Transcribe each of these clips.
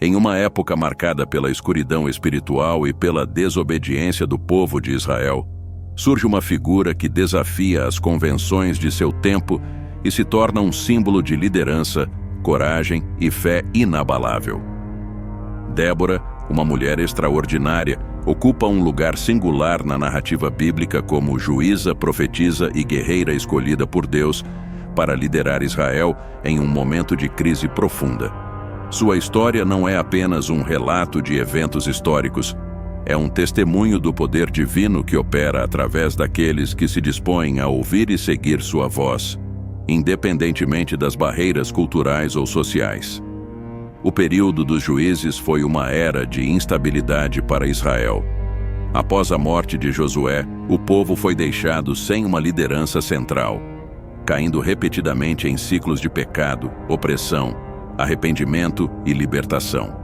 Em uma época marcada pela escuridão espiritual e pela desobediência do povo de Israel, surge uma figura que desafia as convenções de seu tempo e se torna um símbolo de liderança, coragem e fé inabalável. Débora, uma mulher extraordinária, ocupa um lugar singular na narrativa bíblica como juíza, profetisa e guerreira escolhida por Deus para liderar Israel em um momento de crise profunda. Sua história não é apenas um relato de eventos históricos, é um testemunho do poder divino que opera através daqueles que se dispõem a ouvir e seguir sua voz, independentemente das barreiras culturais ou sociais. O período dos juízes foi uma era de instabilidade para Israel. Após a morte de Josué, o povo foi deixado sem uma liderança central, caindo repetidamente em ciclos de pecado, opressão, arrependimento e libertação.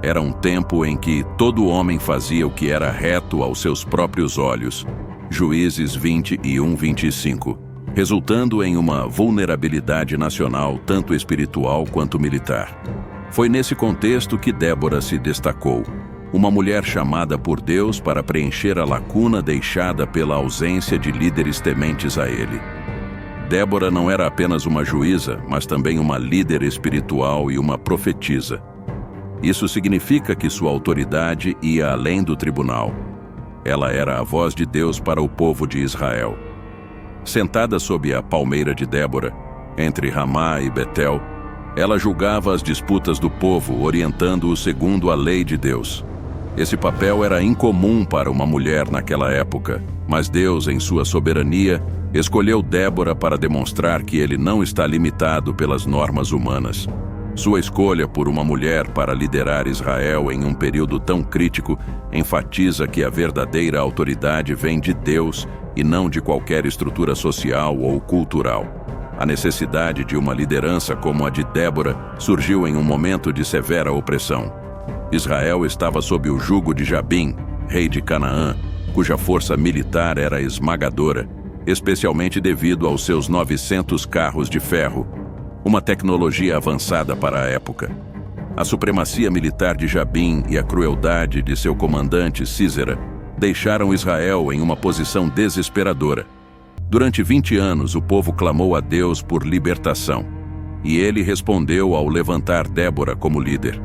Era um tempo em que todo homem fazia o que era reto aos seus próprios olhos. Juízes 21:25, resultando em uma vulnerabilidade nacional tanto espiritual quanto militar. Foi nesse contexto que Débora se destacou, uma mulher chamada por Deus para preencher a lacuna deixada pela ausência de líderes tementes a Ele. Débora não era apenas uma juíza, mas também uma líder espiritual e uma profetisa. Isso significa que sua autoridade ia além do tribunal. Ela era a voz de Deus para o povo de Israel. Sentada sob a palmeira de Débora, entre Ramá e Betel, ela julgava as disputas do povo, orientando-o segundo a lei de Deus. Esse papel era incomum para uma mulher naquela época, mas Deus, em sua soberania, escolheu Débora para demonstrar que ele não está limitado pelas normas humanas. Sua escolha por uma mulher para liderar Israel em um período tão crítico enfatiza que a verdadeira autoridade vem de Deus e não de qualquer estrutura social ou cultural. A necessidade de uma liderança como a de Débora surgiu em um momento de severa opressão. Israel estava sob o jugo de Jabim, rei de Canaã, cuja força militar era esmagadora, especialmente devido aos seus 900 carros de ferro, uma tecnologia avançada para a época. A supremacia militar de Jabim e a crueldade de seu comandante Sísera deixaram Israel em uma posição desesperadora. Durante 20 anos, o povo clamou a Deus por libertação, e ele respondeu ao levantar Débora como líder.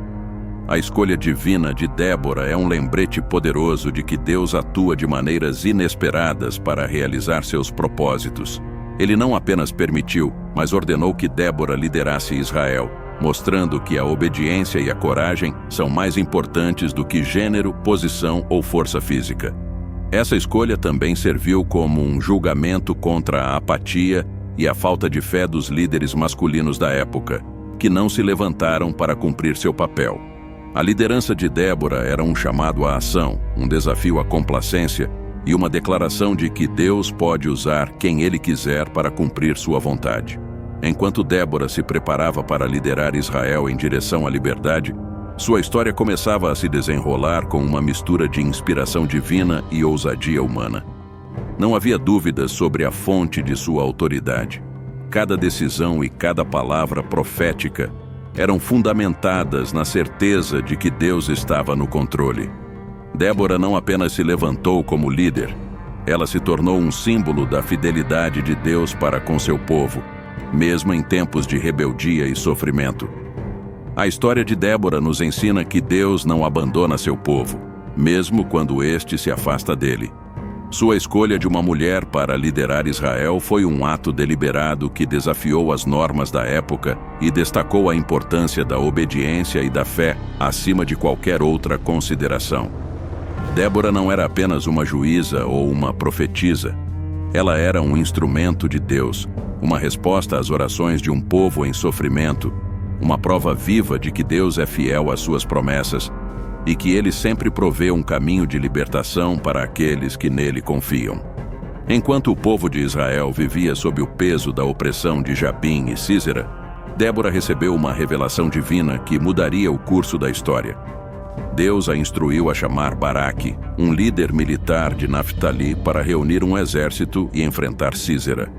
A escolha divina de Débora é um lembrete poderoso de que Deus atua de maneiras inesperadas para realizar seus propósitos. Ele não apenas permitiu, mas ordenou que Débora liderasse Israel, mostrando que a obediência e a coragem são mais importantes do que gênero, posição ou força física. Essa escolha também serviu como um julgamento contra a apatia e a falta de fé dos líderes masculinos da época, que não se levantaram para cumprir seu papel. A liderança de Débora era um chamado à ação, um desafio à complacência e uma declaração de que Deus pode usar quem Ele quiser para cumprir sua vontade. Enquanto Débora se preparava para liderar Israel em direção à liberdade, sua história começava a se desenrolar com uma mistura de inspiração divina e ousadia humana. Não havia dúvidas sobre a fonte de sua autoridade. Cada decisão e cada palavra profética eram fundamentadas na certeza de que Deus estava no controle. Débora não apenas se levantou como líder, ela se tornou um símbolo da fidelidade de Deus para com seu povo, mesmo em tempos de rebeldia e sofrimento. A história de Débora nos ensina que Deus não abandona seu povo, mesmo quando este se afasta dele. Sua escolha de uma mulher para liderar Israel foi um ato deliberado que desafiou as normas da época e destacou a importância da obediência e da fé acima de qualquer outra consideração. Débora não era apenas uma juíza ou uma profetisa. Ela era um instrumento de Deus, uma resposta às orações de um povo em sofrimento, uma prova viva de que Deus é fiel às suas promessas e que Ele sempre provê um caminho de libertação para aqueles que nele confiam. Enquanto o povo de Israel vivia sob o peso da opressão de Jabim e Sísera, Débora recebeu uma revelação divina que mudaria o curso da história. Deus a instruiu a chamar Baraque, um líder militar de Naftali, para reunir um exército e enfrentar Sísera.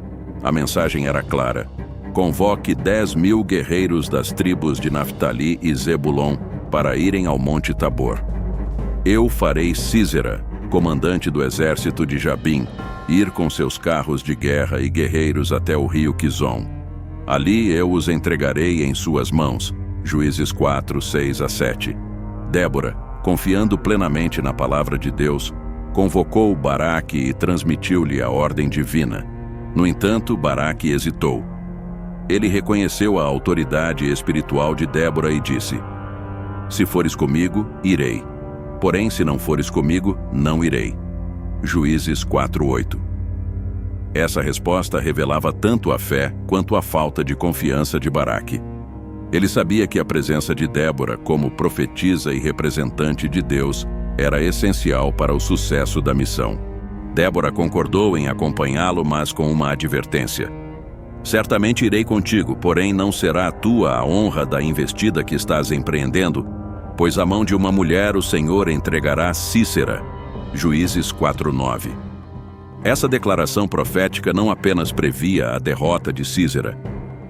A mensagem era clara: convoque 10.000 guerreiros das tribos de Naftali e Zebulon para irem ao Monte Tabor. Eu farei Sísera, comandante do exército de Jabim, ir com seus carros de guerra e guerreiros até o rio Quizon. Ali eu os entregarei em suas mãos. Juízes 4, 6 a 7. Débora, confiando plenamente na palavra de Deus, convocou Baraque e transmitiu-lhe a ordem divina. No entanto, Baraque hesitou. Ele reconheceu a autoridade espiritual de Débora e disse: Se fores comigo, irei. Porém, se não fores comigo, não irei. Juízes 4:8. Essa resposta revelava tanto a fé quanto a falta de confiança de Baraque. Ele sabia que a presença de Débora como profetisa e representante de Deus era essencial para o sucesso da missão. Débora concordou em acompanhá-lo, mas com uma advertência: Certamente irei contigo, porém não será tua a honra da investida que estás empreendendo, pois à mão de uma mulher o Senhor entregará Sísera. Juízes 4:9. Essa declaração profética não apenas previa a derrota de Sísera,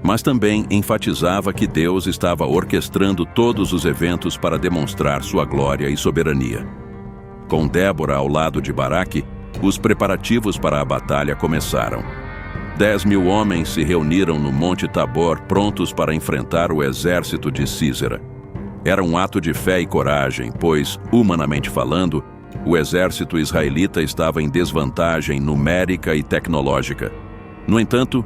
mas também enfatizava que Deus estava orquestrando todos os eventos para demonstrar sua glória e soberania. Com Débora ao lado de Baraque, os preparativos para a batalha começaram. 10.000 homens se reuniram no Monte Tabor prontos para enfrentar o exército de Sísera. Era um ato de fé e coragem, pois, humanamente falando, o exército israelita estava em desvantagem numérica e tecnológica. No entanto,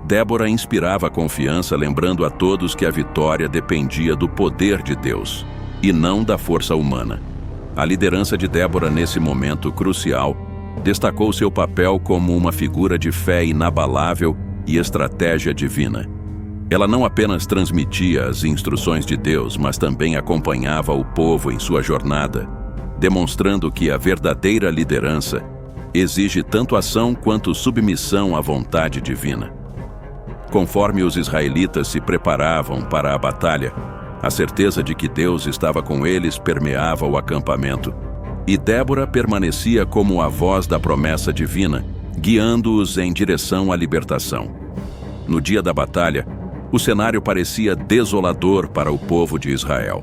Débora inspirava confiança, lembrando a todos que a vitória dependia do poder de Deus, e não da força humana. A liderança de Débora nesse momento crucial destacou seu papel como uma figura de fé inabalável e estratégia divina. Ela não apenas transmitia as instruções de Deus, mas também acompanhava o povo em sua jornada, demonstrando que a verdadeira liderança exige tanto ação quanto submissão à vontade divina. Conforme os israelitas se preparavam para a batalha, a certeza de que Deus estava com eles permeava o acampamento, e Débora permanecia como a voz da promessa divina, guiando-os em direção à libertação. No dia da batalha, o cenário parecia desolador para o povo de Israel.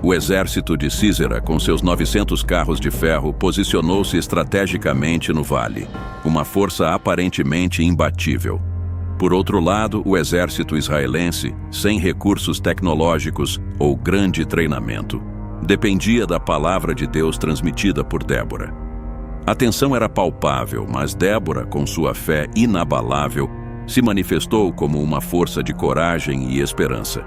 O exército de Sísera, com seus 900 carros de ferro, posicionou-se estrategicamente no vale, uma força aparentemente imbatível. Por outro lado, o exército israelense, sem recursos tecnológicos ou grande treinamento, dependia da palavra de Deus transmitida por Débora. A tensão era palpável, mas Débora, com sua fé inabalável, se manifestou como uma força de coragem e esperança.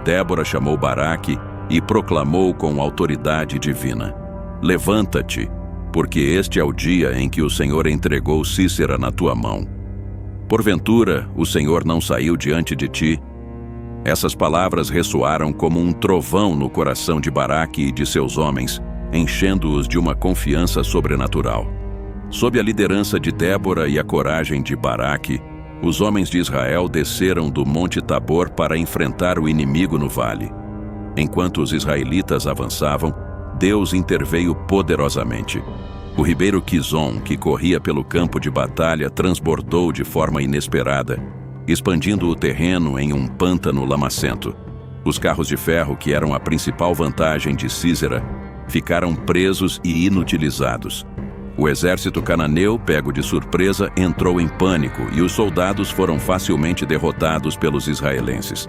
Débora chamou Baraque e proclamou com autoridade divina: Levanta-te, porque este é o dia em que o Senhor entregou Sísera na tua mão. Porventura, o Senhor não saiu diante de ti? Essas palavras ressoaram como um trovão no coração de Baraque e de seus homens, enchendo-os de uma confiança sobrenatural. Sob a liderança de Débora e a coragem de Baraque, os homens de Israel desceram do Monte Tabor para enfrentar o inimigo no vale. Enquanto os israelitas avançavam, Deus interveio poderosamente. O ribeiro Quizon, que corria pelo campo de batalha, transbordou de forma inesperada, expandindo o terreno em um pântano lamacento. Os carros de ferro, que eram a principal vantagem de Sísera, ficaram presos e inutilizados. O exército cananeu, pego de surpresa, entrou em pânico e os soldados foram facilmente derrotados pelos israelenses.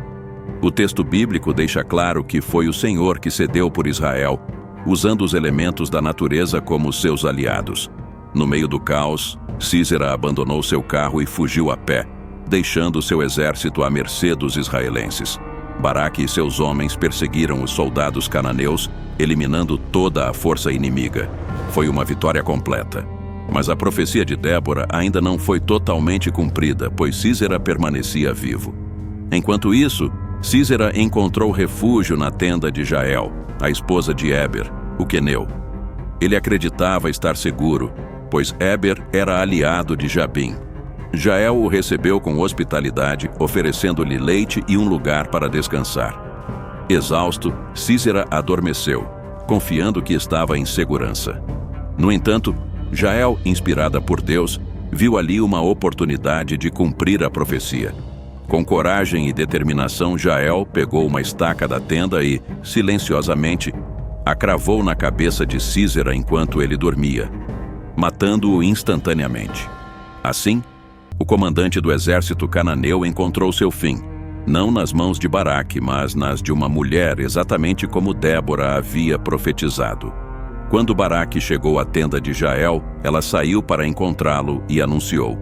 O texto bíblico deixa claro que foi o Senhor que cedeu por Israel, usando os elementos da natureza como seus aliados. No meio do caos, Sísera abandonou seu carro e fugiu a pé, deixando seu exército à mercê dos israelenses. Baraque e seus homens perseguiram os soldados cananeus, eliminando toda a força inimiga. Foi uma vitória completa. Mas a profecia de Débora ainda não foi totalmente cumprida, pois Sísera permanecia vivo. Enquanto isso, Sísera encontrou refúgio na tenda de Jael, a esposa de Éber, o queneu. Ele acreditava estar seguro, pois Éber era aliado de Jabim. Jael o recebeu com hospitalidade, oferecendo-lhe leite e um lugar para descansar. Exausto, Sísera adormeceu, confiando que estava em segurança. No entanto, Jael, inspirada por Deus, viu ali uma oportunidade de cumprir a profecia. Com coragem e determinação, Jael pegou uma estaca da tenda e, silenciosamente, a cravou na cabeça de Sísera enquanto ele dormia, matando-o instantaneamente. Assim, o comandante do exército cananeu encontrou seu fim, não nas mãos de Baraque, mas nas de uma mulher, exatamente como Débora havia profetizado. Quando Baraque chegou à tenda de Jael, ela saiu para encontrá-lo e anunciou: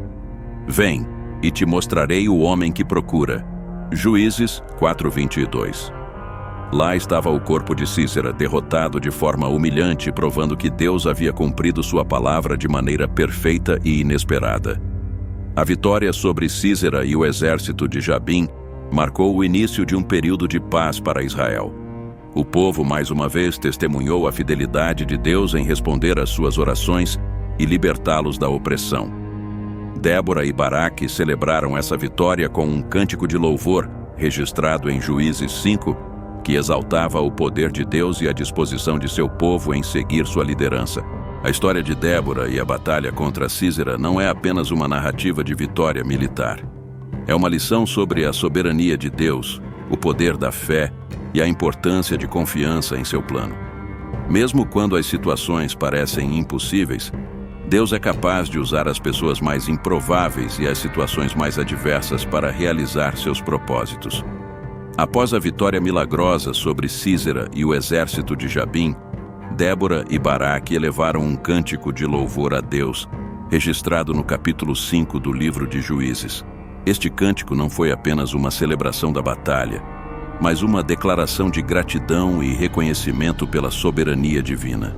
"Vem, e te mostrarei o homem que procura." Juízes 4:22. Lá estava o corpo de Sísera, derrotado de forma humilhante, provando que Deus havia cumprido sua palavra de maneira perfeita e inesperada. A vitória sobre Sísera e o exército de Jabim marcou o início de um período de paz para Israel. O povo, mais uma vez, testemunhou a fidelidade de Deus em responder às suas orações e libertá-los da opressão. Débora e Baraque celebraram essa vitória com um cântico de louvor, registrado em Juízes 5, que exaltava o poder de Deus e a disposição de seu povo em seguir sua liderança. A história de Débora e a batalha contra Sísera não é apenas uma narrativa de vitória militar. É uma lição sobre a soberania de Deus, o poder da fé e a importância de confiança em seu plano. Mesmo quando as situações parecem impossíveis, Deus é capaz de usar as pessoas mais improváveis e as situações mais adversas para realizar seus propósitos. Após a vitória milagrosa sobre Sísera e o exército de Jabim, Débora e Baraque elevaram um cântico de louvor a Deus, registrado no capítulo 5 do livro de Juízes. Este cântico não foi apenas uma celebração da batalha, mas uma declaração de gratidão e reconhecimento pela soberania divina.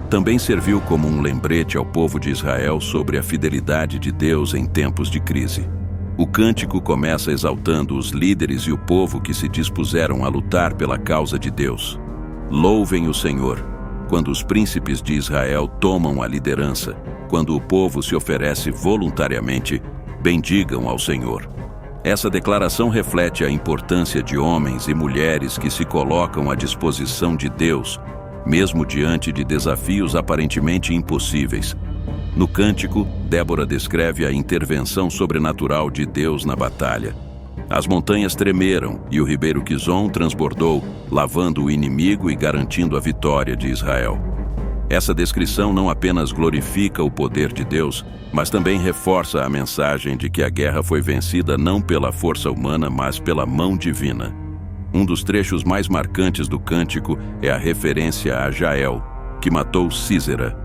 Também serviu como um lembrete ao povo de Israel sobre a fidelidade de Deus em tempos de crise. O cântico começa exaltando os líderes e o povo que se dispuseram a lutar pela causa de Deus. Louvem o Senhor, quando os príncipes de Israel tomam a liderança, quando o povo se oferece voluntariamente, bendigam ao Senhor. Essa declaração reflete a importância de homens e mulheres que se colocam à disposição de Deus, mesmo diante de desafios aparentemente impossíveis. No cântico, Débora descreve a intervenção sobrenatural de Deus na batalha. As montanhas tremeram e o ribeiro Quizon transbordou, lavando o inimigo e garantindo a vitória de Israel. Essa descrição não apenas glorifica o poder de Deus, mas também reforça a mensagem de que a guerra foi vencida não pela força humana, mas pela mão divina. Um dos trechos mais marcantes do cântico é a referência a Jael, que matou Sísera.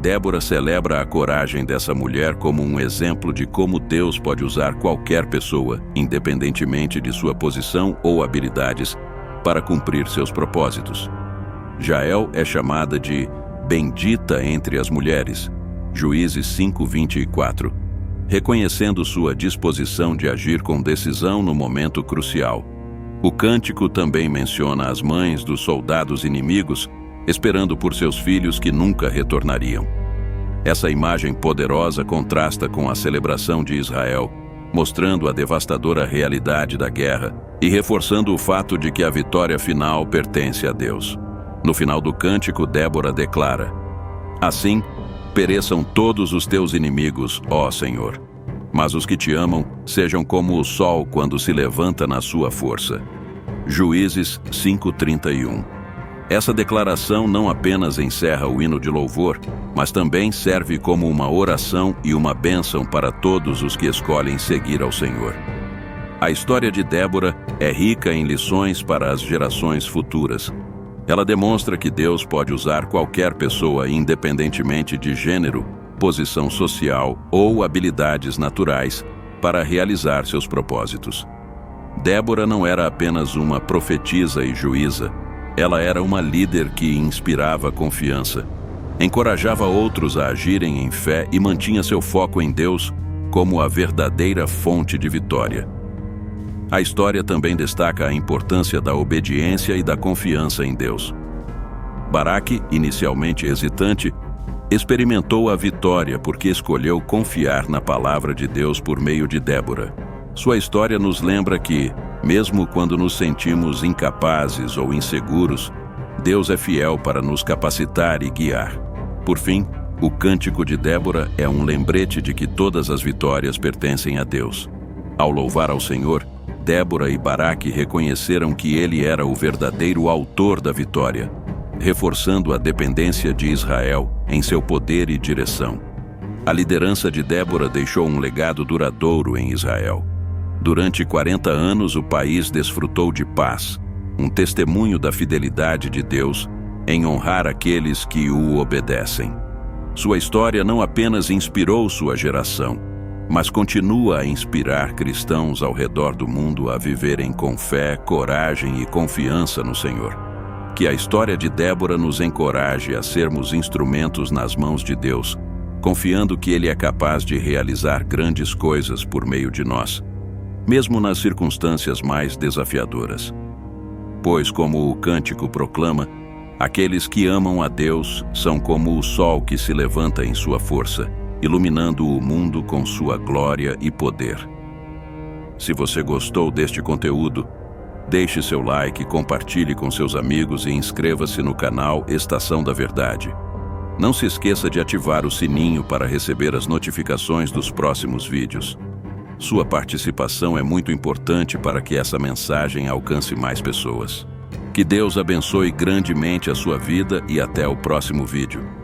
Débora celebra a coragem dessa mulher como um exemplo de como Deus pode usar qualquer pessoa, independentemente de sua posição ou habilidades, para cumprir seus propósitos. Jael é chamada de bendita entre as mulheres, Juízes 5:24, reconhecendo sua disposição de agir com decisão no momento crucial. O cântico também menciona as mães dos soldados inimigos, esperando por seus filhos que nunca retornariam. Essa imagem poderosa contrasta com a celebração de Israel, mostrando a devastadora realidade da guerra e reforçando o fato de que a vitória final pertence a Deus. No final do cântico, Débora declara: "Assim, pereçam todos os teus inimigos, ó Senhor. Mas os que te amam sejam como o sol quando se levanta na sua força." Juízes 5:31. Essa declaração não apenas encerra o hino de louvor, mas também serve como uma oração e uma bênção para todos os que escolhem seguir ao Senhor. A história de Débora é rica em lições para as gerações futuras. Ela demonstra que Deus pode usar qualquer pessoa, independentemente de gênero, posição social ou habilidades naturais, para realizar seus propósitos. Débora não era apenas uma profetisa e juíza, ela era uma líder que inspirava confiança, encorajava outros a agirem em fé e mantinha seu foco em Deus como a verdadeira fonte de vitória. A história também destaca a importância da obediência e da confiança em Deus. Baraque, inicialmente hesitante, experimentou a vitória porque escolheu confiar na palavra de Deus por meio de Débora. Sua história nos lembra que, mesmo quando nos sentimos incapazes ou inseguros, Deus é fiel para nos capacitar e guiar. Por fim, o cântico de Débora é um lembrete de que todas as vitórias pertencem a Deus. Ao louvar ao Senhor, Débora e Baraque reconheceram que ele era o verdadeiro autor da vitória, reforçando a dependência de Israel em seu poder e direção. A liderança de Débora deixou um legado duradouro em Israel. Durante 40 anos, o país desfrutou de paz, um testemunho da fidelidade de Deus em honrar aqueles que o obedecem. Sua história não apenas inspirou sua geração, mas continua a inspirar cristãos ao redor do mundo a viverem com fé, coragem e confiança no Senhor. Que a história de Débora nos encoraje a sermos instrumentos nas mãos de Deus, confiando que Ele é capaz de realizar grandes coisas por meio de nós, mesmo nas circunstâncias mais desafiadoras. Pois, como o cântico proclama, aqueles que amam a Deus são como o sol que se levanta em sua força, iluminando o mundo com sua glória e poder. Se você gostou deste conteúdo, deixe seu like, compartilhe com seus amigos e inscreva-se no canal Estação da Verdade. Não se esqueça de ativar o sininho para receber as notificações dos próximos vídeos. Sua participação é muito importante para que essa mensagem alcance mais pessoas. Que Deus abençoe grandemente a sua vida e até o próximo vídeo.